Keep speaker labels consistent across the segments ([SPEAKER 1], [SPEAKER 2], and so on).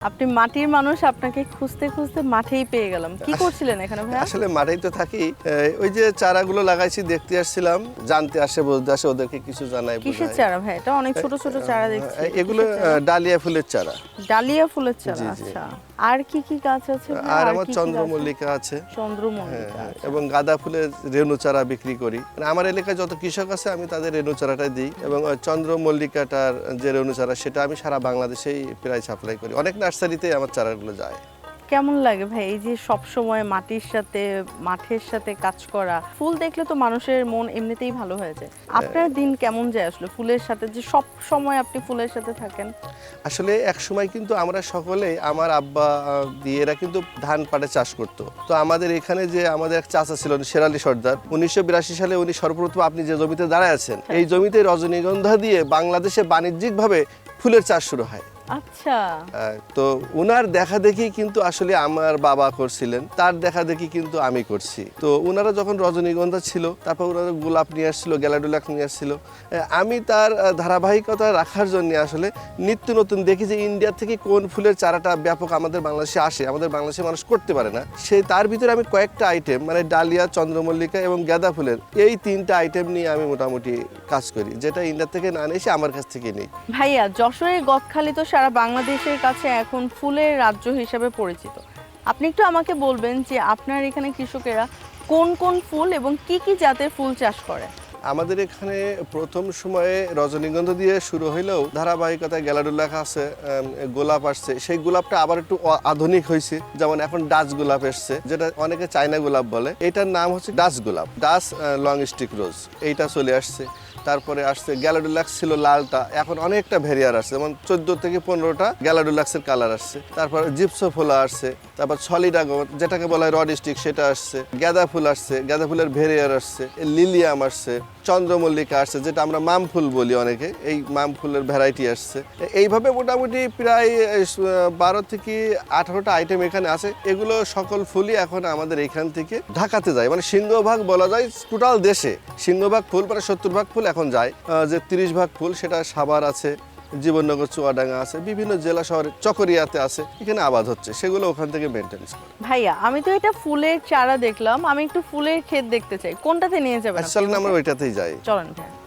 [SPEAKER 1] আপনি মাটির মানুষ, আপনাকে খুঁজতে খুঁজতে মাঠেই পেয়ে গেলাম। কি করছিলেন এখানে ভাইয়া?
[SPEAKER 2] আসলে মাঠেই তো থাকি। ওই যে চারাগুলো লাগাইছি দেখতে আসছিলাম, জানতে আসে বলতে আসে, ওদেরকে কিছু জানাই
[SPEAKER 1] কিসের
[SPEAKER 2] বোঝাই।
[SPEAKER 1] চারা ভাই? এটা অনেক ছোট ছোট চারা দেখছি।
[SPEAKER 2] এগুলো
[SPEAKER 1] কিসের চারা?
[SPEAKER 2] ডালিয়া ফুলের চারা।
[SPEAKER 1] ডালিয়া ফুলের চারা।
[SPEAKER 2] জি, জি।
[SPEAKER 1] আচ্ছা। আর কি কি গাছ আছে ভাই?
[SPEAKER 2] আর আমার
[SPEAKER 1] কি কি গাছ আছে?
[SPEAKER 2] চন্দ্রমল্লিকা আছে।
[SPEAKER 1] চন্দ্রমল্লিকা। আচ্ছা।
[SPEAKER 2] এবং গাঁদা ফুলের রেণু চারা বিক্রি করি। মানে আমার এলাকায় যত কৃষক আছে আমি তাদের রেণু চারাটাই দিই, এবং চন্দ্রমল্লিকাটার যে রেণু চারা সেটা আমি সারা বাংলাদেশেই প্রায় সাপ্লাই করি। অনেক নার্সারিতে আমার চারাগুলো যায়।
[SPEAKER 1] কেমন লাগে ভাই এই যে সব সময় মাটির সাথে মাঠের সাথে কাজ করা? ফুল দেখলে তো মানুষের মন এমনিতেই ভালো হয়ে যায়। আপনার দিন কেমন যায় আসলে ফুলের সাথে, যে সব সময় আপনি ফুলের সাথে থাকেন?
[SPEAKER 2] আসলে এক সময় কিন্তু আমরা সকলে, আমার আব্বা দিয়ে এরা কিন্তু ধান পাটে চাষ করতো। তো আমাদের এখানে যে আমাদের এক চাচা ছিলেন শেরালি সর্দার, 1982 সালে উনি সর্বপ্রথম, আপনি যে জমিতে দাঁড়ায় আছেন এই জমিতে রজনীগন্ধা দিয়ে বাংলাদেশে বাণিজ্যিকভাবে ফুলের চাষ শুরু হয়।
[SPEAKER 1] আচ্ছা।
[SPEAKER 2] তো উনার দেখা দেখি কিন্তু আসলে আমার বাবা করছিলেন, তার দেখা দেখি কিন্তু আমি করছি। তো উনারা যখন রজনীগন্ধা ছিল, তারপর ওনারা গোলাপ নিয়ে আসছিল, গ্যালাডোলাক নিয়ে আসছিল, আমি তার ধারাবাহিকতা রাখার জন্য আসলে নিত্য নতুন দেখি যে ইন্ডিয়া থেকে কোন ফুলের চারাটা ব্যাপক আমাদের বাংলাদেশে আসে, আমাদের বাংলাদেশে মানুষ করতে পারে না। সেই তার ভিতরে আমি কয়েকটা আইটেম, মানে ডালিয়া, চন্দ্রমল্লিকা এবং গাঁদা ফুলের এই তিনটা আইটেম নিয়ে আমি মোটামুটি কাজ করি, যেটা ইন্ডিয়া থেকে না এসে আমার কাছ থেকে নেই।
[SPEAKER 1] ভাইয়া, যশোরের গদখালি তো সারা বাংলাদেশের কাছে এখন ফুলের রাজ্য হিসেবে পরিচিত। আপনি একটু আমাকে বলবেন যে আপনার এখানে কৃষকেরা কোন কোন ফুল এবং কি কি জাতের ফুল চাষ করে?
[SPEAKER 2] আমাদের এখানে প্রথম সময়ে রজনীগন্ধা দিয়ে শুরু হইলেও ধারাবাহিকতায় গ্যালাডোলাক আছে, গোলাপ আসছে। সেই গোলাপটা আবার একটু আধুনিক হয়েছে, যেমন এখন ডাচ গোলাপ এসছে, যেটা অনেকে চায়না গোলাপ বলে। এটার নাম হচ্ছে ডাচ গোলাপ, ডাচ লং স্টিক রোজ, এইটা চলে আসছে। তারপরে আসছে গ্যালাডোলাক্স, ছিল লালটা, এখন অনেকটা ভেরিয়ার আসছে, যেমন 14 থেকে 15টা গ্যালাডোলাক্সের কালার আসছে। তারপর জিপসোফোলা আসছে, তারপর সলিডাগন যেটাকে বলা হয় রড স্টিক, সেটা আসছে। গাঁদা ফুল আসছে, গাঁদা ফুলের ভেরিয়ার আসছে। লিলিয়াম আসছে, চন্দ্রমল্লিকা আসছে, যেটা আমরা মাম ফুল বলি অনেকে, এই মাম ফুলের ভ্যারাইটি আসছে। এইভাবে মোটামুটি প্রায় 12 থেকে 18টা আইটেম এখানে আছে। এগুলো সকল ফুলই এখন আমাদের এখান থেকে ঢাকাতে যায়, মানে সিংহভাগ বলা যায় টোটাল দেশে সিংহভাগ ফুল, প্রায় 70 ভাগ ফুল এখন যায়। যে 30 ভাগ ফুল সেটা সাভার আছে, জীবননগর, চুয়াডাঙ্গা আছে, বিভিন্ন জেলা শহরে, চকরিয়াতে আছে, এখানে আবাদ হচ্ছে, সেগুলো ওখান থেকে মেনটেন্স করে।
[SPEAKER 1] ভাইয়া, আমি তো এটা ফুলের চারা দেখলাম, আমি একটু ফুলের ক্ষেত দেখতে চাই। কোনটাতে নিয়ে যাবেন আপনি?
[SPEAKER 2] চলেন আমরা ওইটাতেই যাই।
[SPEAKER 1] চলেন ভাইয়া।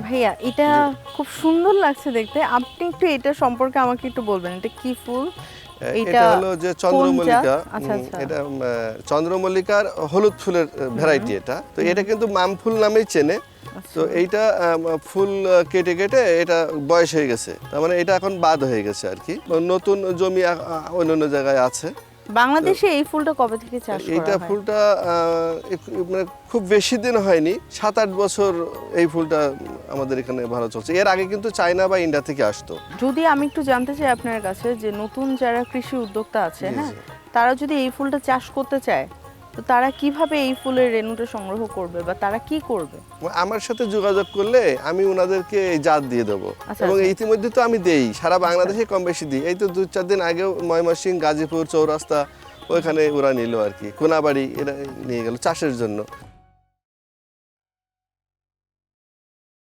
[SPEAKER 1] ভাইয়া, এটা খুব সুন্দর লাগছে দেখতে। আপনি একটু এটা সম্পর্কে আমাকে একটু বলবেন, এটা কি ফুল?
[SPEAKER 2] এটা হলো যে চন্দ্রমল্লিকা।
[SPEAKER 1] আচ্ছা আচ্ছা।
[SPEAKER 2] এটা চন্দ্রমল্লিকার হলুদ ফুলের ভ্যারাইটি এটা। তো এটা কিন্তু মাম ফুল নামেই চেনে। তো এইটা ফুল কেটে কেটে এটা বয়স হয়ে গেছে, তার মানে এটা এখন বাদ হয়ে গেছে আর কি। নতুন জমি অন্য জায়গায় আছে।
[SPEAKER 1] বাংলাদেশে এই ফুলটা কবে থেকে চাষ করা
[SPEAKER 2] এইটা
[SPEAKER 1] হয়?
[SPEAKER 2] ফুলটা মানে খুব বেশি দিন হয়নি, 7-8 বছর এই ফুলটা আমাদের এখানে ভালো চলছে। এর আগে কিন্তু চায়না বা ইন্ডিয়া থেকে আসতো।
[SPEAKER 1] যদি আমি একটু জানতে চাই আপনার কাছে, যে নতুন যারা কৃষি উদ্যোক্তা আছে,
[SPEAKER 2] জি,
[SPEAKER 1] হ্যাঁ,
[SPEAKER 2] জি।
[SPEAKER 1] তারা যদি এই ফুলটা চাষ করতে চায়, তো তারা কিভাবে এই ফুলের রেণুটা সংগ্রহ করবে বা তারা কি করবে?
[SPEAKER 2] আমার সাথে যোগাযোগ করলে আমি ওনাদেরকে এই জাত দিয়ে দেবো।
[SPEAKER 1] আচ্ছা,
[SPEAKER 2] এবং
[SPEAKER 1] আচ্ছা।
[SPEAKER 2] ইতিমধ্যে তো আমি দেই, সারা বাংলাদেশে কম বেশি দিই। এই তো 2-4 দিন আগেও ময়মনসিংহ, গাজীপুর, চৌরাস্তা ওইখানে ওরা নিল আর কি, কোনাবাড়ি, এরা নিয়ে গেল চাষের জন্য।